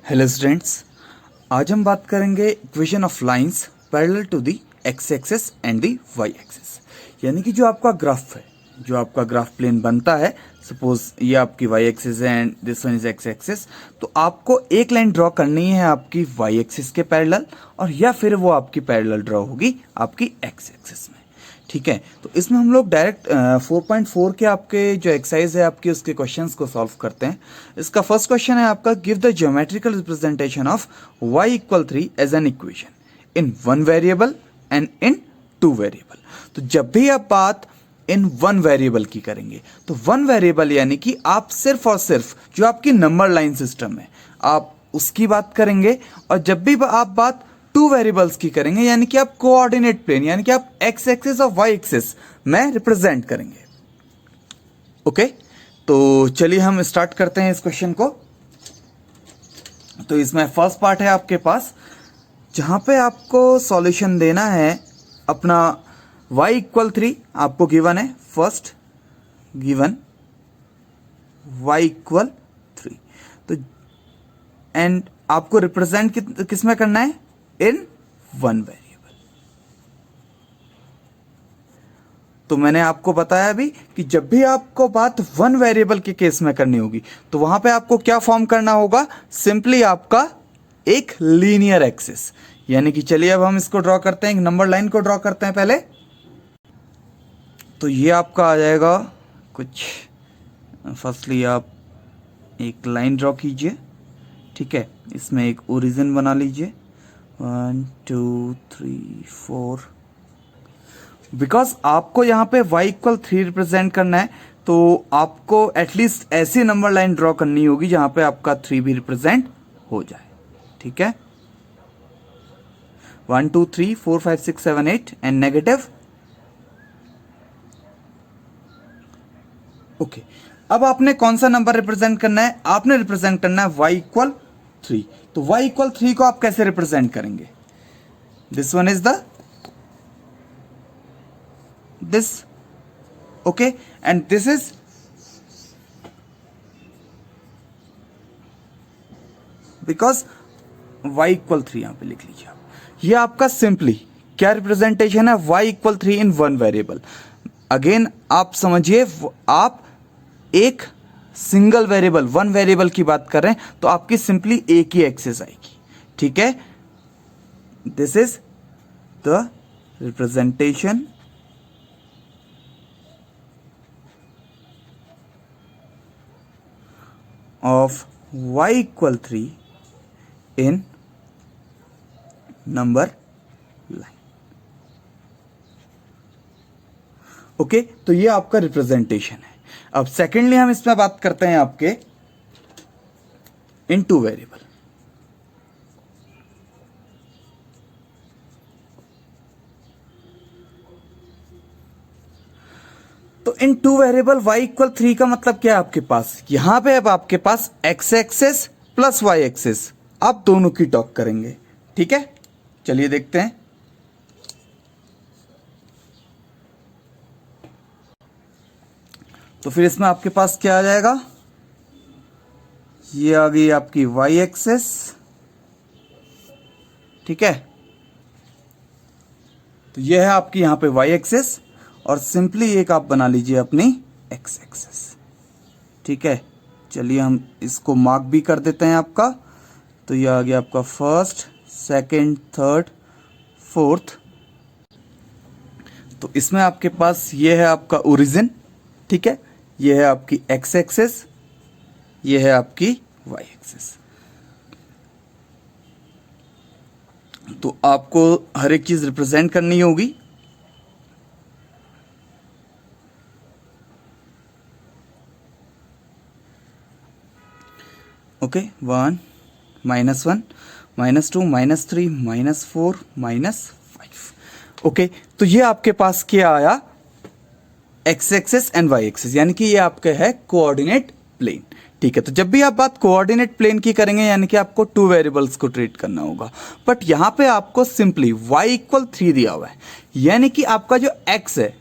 Hello students, आज हम बात करेंगे equation of lines parallel to the X axis and the Y axis. यानी कि जो आपका ग्राफ है, जो आपका ग्राफ प्लेन बनता है, सपोज ये आपकी वाई एक्सिस है and this one is x axis, तो आपको एक लाइन ड्रॉ करनी है आपकी वाई एक्सिस के पैरेलल, और या फिर वो आपकी पैरेलल ड्रॉ होगी आपकी एक्स एक्सिस में। ठीक है, तो इसमें हम लोग डायरेक्ट 4.4 के आपके जो एक्सरसाइज है आपके उसके क्वेश्चंस को सॉल्व करते हैं। इसका फर्स्ट क्वेश्चन है आपका, give the geometrical representation of y equal 3 as an equation in one variable and in two variable. तो जब भी आप बात इन वन वेरिएबल की करेंगे, तो वन वेरिएबल यानी कि आप सिर्फ और सिर्फ जो आपकी नंबर लाइन सिस्टम है आप उसकी बात करेंगे, और जब भी आप बात टू वेरिएबल्स की करेंगे यानी कि आप कोऑर्डिनेट प्लेन यानी कि आप एक्स एक्सिस और वाई एक्सिस में रिप्रेजेंट करेंगे। ओके, तो चलिए हम स्टार्ट करते हैं इस क्वेश्चन को। तो इसमें फर्स्ट पार्ट है आपके पास, जहां पे आपको सॉल्यूशन देना है अपना y इक्वल 3 आपको गिवन है। फर्स्ट गिवन y इक्वल 3, तो एंड आपको रिप्रेजेंट किस में करना है, इन वन वेरिएबल। तो मैंने आपको बताया अभी कि जब भी आपको बात वन वेरिएबल के केस में करनी होगी तो वहां पे आपको क्या फॉर्म करना होगा, सिंपली आपका एक लीनियर एक्सिस। यानी कि चलिए अब हम इसको ड्रॉ करते हैं, एक नंबर लाइन को ड्रॉ करते हैं पहले। तो ये आपका आ जाएगा कुछ, फर्स्टली आप एक लाइन ड्रॉ कीजिए। ठीक है, इसमें एक ओरिजिन बना लीजिए, 1 2 3 4। बिकॉज आपको यहाँ पे y इक्वल 3 रिप्रेजेंट करना है, तो आपको एटलीस्ट ऐसी नंबर लाइन ड्रॉ करनी होगी जहां पे आपका 3 भी रिप्रेजेंट हो जाए। ठीक है, 1 2 3 4 5 6 7 8 एंड नेगेटिव। ओके, अब आपने कौन सा नंबर रिप्रेजेंट करना है, आपने रिप्रेजेंट करना है y इक्वल 3। तो y इक्वल 3 को आप कैसे रिप्रेजेंट करेंगे, this one is the this, okay, and this is because y equal 3 यहां पे लिख लीजिए आप। ये आपका सिंपली क्या रिप्रेजेंटेशन है, y इक्वल 3 इन वन वेरिएबल। अगेन आप समझिए, आप एक सिंगल वेरिएबल वन वेरिएबल की बात कर रहे हैं तो आपकी सिंपली एक ही एक्सिस आएगी। ठीक है, this is the representation of y equal 3 in number line. Okay, तो ये आपका रिप्रेजेंटेशन है। अब सेकेंडली हम इसमें बात करते हैं आपके इन टू वेरिएबल। तो इन टू वेरिएबल y इक्वल 3 का मतलब क्या है आपके पास, यहां पे अब आपके पास x axis plus y axis, आप दोनों की टॉक करेंगे। ठीक है, चलिए देखते हैं। तो फिर इसमें आपके पास क्या आ जाएगा, ये आ गई आपकी y एक्सिस। ठीक है, तो ये है आपकी यहां पे y एक्सिस, और सिंपली एक आप बना लीजिए अपनी x एक्सिस। ठीक है, चलिए हम इसको मार्क भी कर देते हैं आपका। तो ये आ गया आपका फर्स्ट सेकंड थर्ड फोर्थ। तो इसमें आपके पास ये है आपका ओरिजिन। ठीक है, ये है आपकी x एक्सिस, ये है आपकी y एक्सिस। तो आपको हर एक चीज रिप्रेजेंट करनी होगी। ओके, 1 -1 -2 -3 -4 -5। ओके, तो ये आपके पास क्या आया, X axis and Y axis, यानी कि ये आपके है कोऑर्डिनेट प्लेन। ठीक है, तो जब भी आप बात कोऑर्डिनेट प्लेन की करेंगे यानी कि आपको टू वेरिएबल्स को ट्रीट करना होगा, बट यहां पे आपको सिंपली y इक्वल 3 दिया हुआ है, यानी कि आपका जो x है,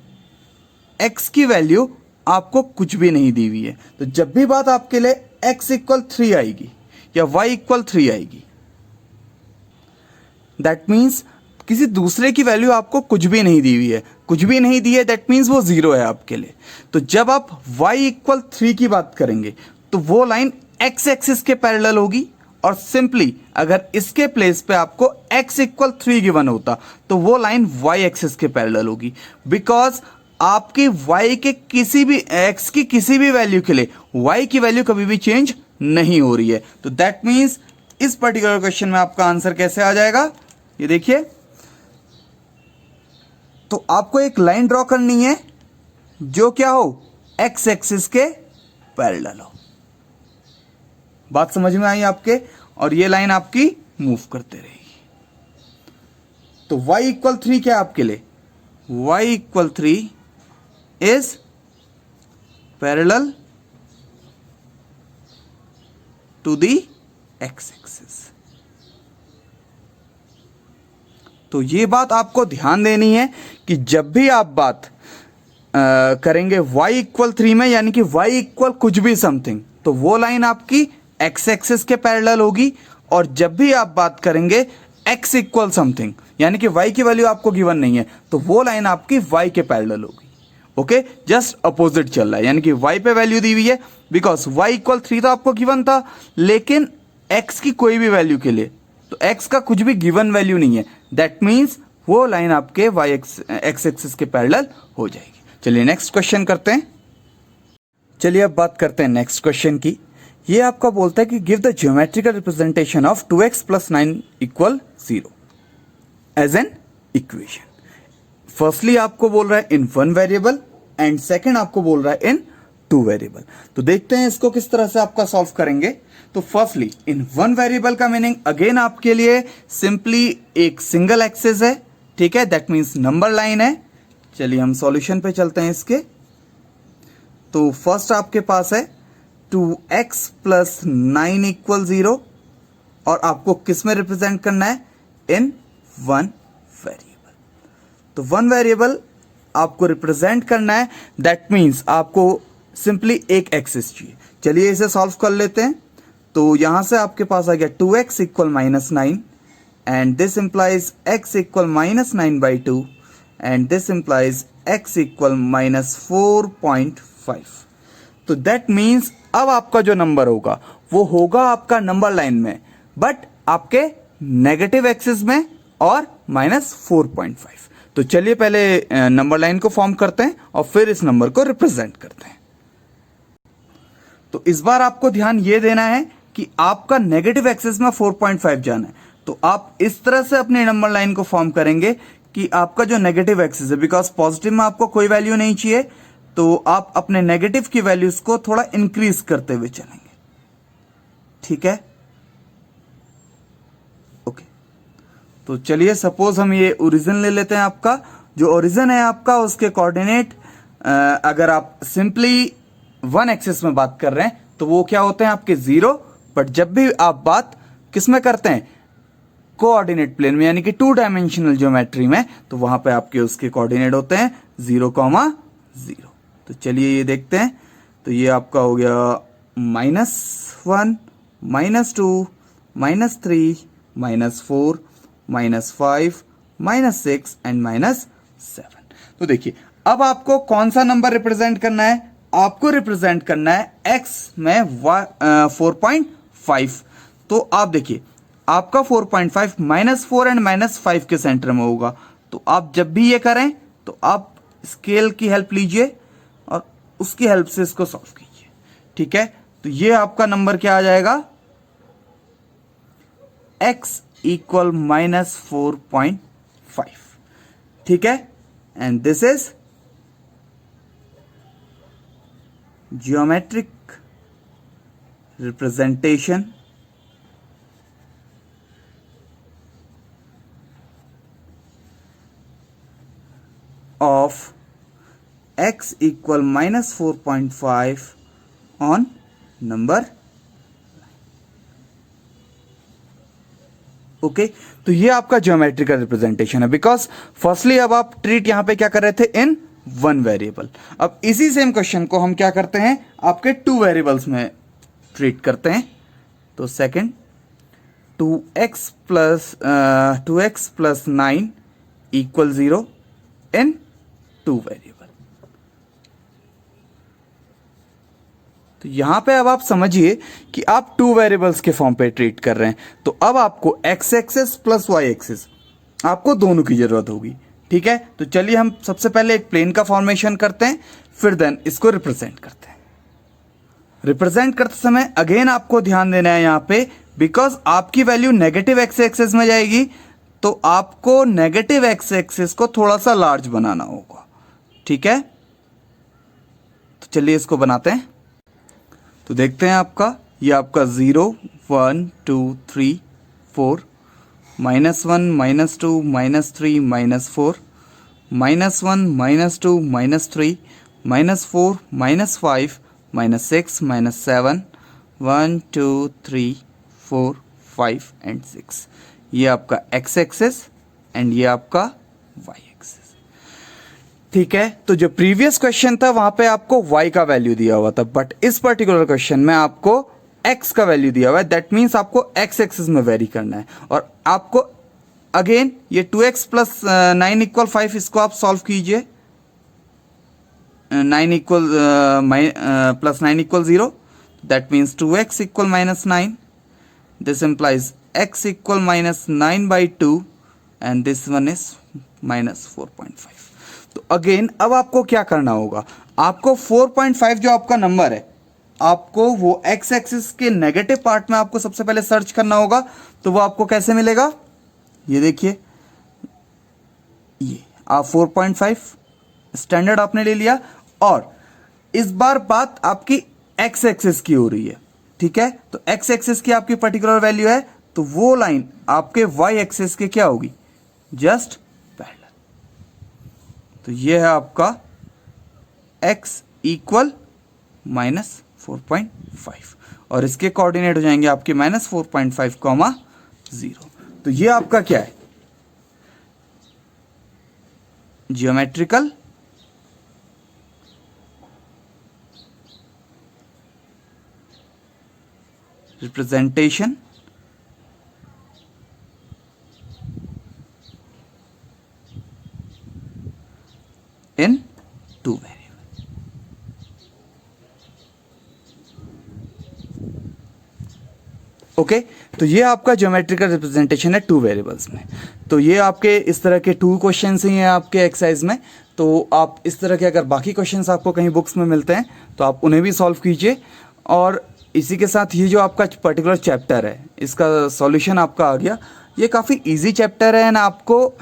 x की वैल्यू आपको कुछ भी नहीं दी हुई है। तो जब भी बात आपके लिए x इक्वल 3 आएगी, या y इक्वल 3 आएगी। दैट मीन्स किसी दूसरे की वैल्यू आपको कुछ भी नहीं दी हुई है, कुछ भी नहीं दी है, दैट मीन्स वो जीरो है आपके लिए। तो जब आप y इक्वल 3 की बात करेंगे तो वो लाइन x एक्सिस के पैरेलल होगी, और सिंपली अगर इसके प्लेस पे आपको x इक्वल 3 गिवन होता तो वो लाइन y एक्सिस के पैरेलल होगी, बिकॉज आपकी y के किसी भी x की किसी भी वैल्यू के लिए y की वैल्यू कभी भी चेंज नहीं हो रही है। तो दैट मीन्स इस पर्टिकुलर क्वेश्चन में आपका आंसर कैसे आ जाएगा, ये देखिए। तो आपको एक लाइन ड्रॉ करनी है जो क्या हो, x एक्सिस के पैरेलल हो। बात समझ में आई आपके, और ये लाइन आपकी मूव करते रहेगी। तो y इक्वल 3 क्या है आपके लिए, y equal 3 is parallel to the x axis. तो ये बात आपको ध्यान देनी है कि जब भी आप बात करेंगे y इक्वल 3 में, यानी कि y इक्वल कुछ भी समथिंग, तो वो लाइन आपकी x एक्सिस के पैरेलल होगी। और जब भी आप बात करेंगे x इक्वल समथिंग, यानी कि y की वैल्यू आपको गिवन नहीं है, तो वो लाइन आपकी y के पैरेलल होगी। ओके, जस्ट अपोजिट चल रहा है, यानी कि y पे वैल्यू दी हुई है, बिकॉज y इक्वल 3 तो आपको गिवन था, लेकिन x की कोई भी वैल्यू के लिए तो x का कुछ भी गिवन वैल्यू नहीं है। दैट मीन्स वो लाइन आपके x एक्सिस के पैरेलल हो जाएगी। चलिए नेक्स्ट क्वेश्चन करते हैं। चलिए अब बात करते हैं नेक्स्ट क्वेश्चन की। ये आपका बोलता है कि give the geometrical representation of 2x plus 9 equal 0 as an equation. Firstly आपको बोल रहा है in one variable, and second आपको बोल रहा है इन टू वेरिएबल। तो देखते हैं इसको किस तरह से आपका सॉल्व करेंगे। तो फर्स्टली इन वन वेरिएबल का मीनिंग अगेन आपके लिए सिंपली एक सिंगल एक्सिस है, ठीक है, दैट मीन्स नंबर लाइन है। चलिए हम सॉल्यूशन पे चलते हैं इसके। तो फर्स्ट आपके पास है 2x प्लस 9 इक्वल 0, और आपको किस में रिप्रेजेंट करना है, इन वन वेरिएबल। तो वन वेरिएबल आपको रिप्रेजेंट करना है, दैट मीन्स आपको सिंपली एक एक्सिस चाहिए। चलिए इसे सॉल्व कर लेते हैं। तो यहां से आपके पास आ गया 2x equal -9, and this implies x equal -9/2, and this implies x equal -4.5। तो दैट मीन्स अब आपका जो नंबर होगा वो होगा आपका नंबर लाइन में, बट आपके नेगेटिव एक्सिस में, और -4.5। तो चलिए पहले नंबर लाइन को फॉर्म करते हैं और फिर इस नंबर को रिप्रेजेंट करते हैं। तो इस बार आपको ध्यान ये देना है कि आपका नेगेटिव एक्सिस में 4.5 जाना है। तो आप इस तरह से अपने नंबर लाइन को फॉर्म करेंगे कि आपका जो नेगेटिव एक्सिस है, बिकॉज पॉजिटिव में आपको कोई वैल्यू नहीं चाहिए, तो आप अपने नेगेटिव की वैल्यूज को थोड़ा इंक्रीज करते हुए चलेंगे, ठीक है। ओके, तो चलिए सपोज हम ये ओरिजिन ले लेते हैं। आपका जो ओरिजिन है आपका, उसके कोऑर्डिनेट अगर आप सिंपली वन एक्सिस में बात कर रहे हैं तो वो क्या होते हैं आपके 0, बट जब भी आप बात किस में करते हैं, कोऑर्डिनेट प्लेन में, यानी कि 2 डायमेंशनल ज्योमेट्री में, तो वहां पे आपके उसके कोऑर्डिनेट होते हैं 0,0। तो चलिए ये देखते हैं। तो ये आपका हो गया -1, -2, -3, -4, -5, -6 एंड -7। तो देखिए अब आपको कौन सा नंबर रिप्रेजेंट करना है, आपको रिप्रेजेंट करना है x में 4.5। तो आप देखिए आपका 4.5 -4 एंड -5 के सेंटर में होगा। तो आप जब भी ये करें तो आप स्केल की हेल्प लीजिए और उसकी हेल्प से इसको सॉल्व कीजिए, ठीक है। तो ये आपका नंबर क्या आ जाएगा, x इक्वल -4.5, ठीक है। And this is geometric representation of x equal -4.5 on number। Okay, तो ये आपका ज्योमेट्रिकल रिप्रेजेंटेशन है, बिकॉज फर्स्टली अब आप ट्रीट यहां पे क्या कर रहे थे, इन वन वेरिएबल। अब इसी सेम क्वेश्चन को हम क्या करते हैं, आपके 2 वेरिएबल्स में ट्रीट करते हैं, तो सेकंड 2x प्लस 9 इक्वल 0 इन 2 वेरिएबल। तो यहां पे अब आप समझिए कि आप 2 वेरिएबल्स के फॉर्म पे ट्रीट कर रहे हैं, तो अब आपको x axis plus y axis आपको दोनों की जरूरत होगी। ठीक है, तो चलिए हम सबसे पहले एक प्लेन का फॉर्मेशन करते हैं, फिर देन इसको रिप्रेजेंट करते हैं। रिप्रेजेंट करते समय अगेन आपको ध्यान देना है यहां पे, बिकॉज आपकी वैल्यू नेगेटिव एक्स एक्सेस में जाएगी, तो आपको नेगेटिव एक्स एक्सेस को थोड़ा सा लार्ज बनाना होगा। ठीक है, तो चलिए इसको बनाते हैं। तो देखते हैं आपका, ये आपका 0 1 2 3 4 -1 -2 -3 -4 -1 -2 -3 -4 -5 -6 -7 1 2 3 4 5 एंड 6। ये आपका x एक्सेस एंड ये आपका y एक्सेस। ठीक है, तो जो प्रीवियस क्वेश्चन था वहां पे आपको y का वैल्यू दिया हुआ था, बट इस पर्टिकुलर क्वेश्चन में आपको x का वैल्यू दिया हुआ है। दैट मीन्स आपको x एक्सेस में वेरी करना है, और आपको अगेन ये 2x प्लस 9 इक्वल 5, इसको आप सॉल्व कीजिए। 9 equal plus 9 equal 0, that means 2x equal -9। This implies x equal -9 by 2 and this one is -4.5। तो अगेन अब आपको क्या करना होगा, आपको 4.5 जो आपका नंबर है, आपको वो x एक्सिस के नेगेटिव पार्ट में आपको सबसे पहले सर्च करना होगा। तो वो आपको कैसे मिलेगा, ये देखिए, ये आप 4.5 स्टैंडर्ड आपने ले लिया, और इस बार बात आपकी x एक्सिस की हो रही है। ठीक है, तो x एक्सिस की आपकी पर्टिकुलर वैल्यू है, तो वो लाइन आपके y एक्सिस के क्या होगी, जस्ट पैरेलल। तो ये है आपका x इक्वल -4.5, और इसके कोऑर्डिनेट हो जाएंगे आपके -4.5, 0। तो ये आपका क्या है, geometrical representation in 2 variable. Okay, तो ये आपका ज्योमेट्रिकल रिप्रेजेंटेशन है 2 वेरिएबल्स में। तो ये आपके इस तरह के 2 क्वेश्चंस ही हैं आपके एक्सरसाइज में। तो आप इस तरह के अगर बाकी क्वेश्चंस आपको कहीं बुक्स में मिलते हैं तो आप उन्हें भी सॉल्व कीजिए। और इसी के साथ ये जो आपका पर्टिकुलर चैप्टर है, इसका सॉल्यूशन आपका आ गया। ये काफ़ी इजी चैप्टर है, एंड आपको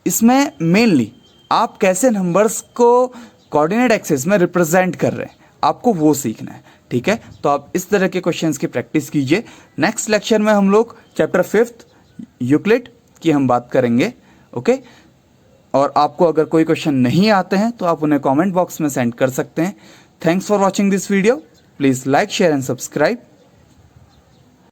इसमें मेनली आप कैसे नंबर्स को कोऑर्डिनेट एक्सिस में रिप्रेजेंट कर रहे हैं, आपको वो सीखना है। ठीक है, तो आप इस तरह के क्वेश्चंस की प्रैक्टिस कीजिए। नेक्स्ट लेक्चर में हम लोग चैप्टर 5 यूक्लिड की हम बात करेंगे। ओके, और आपको अगर कोई क्वेश्चन नहीं आते हैं तो आप उन्हें कमेंट बॉक्स में सेंड कर सकते हैं। Thanks for watching this video. Please like, share and subscribe.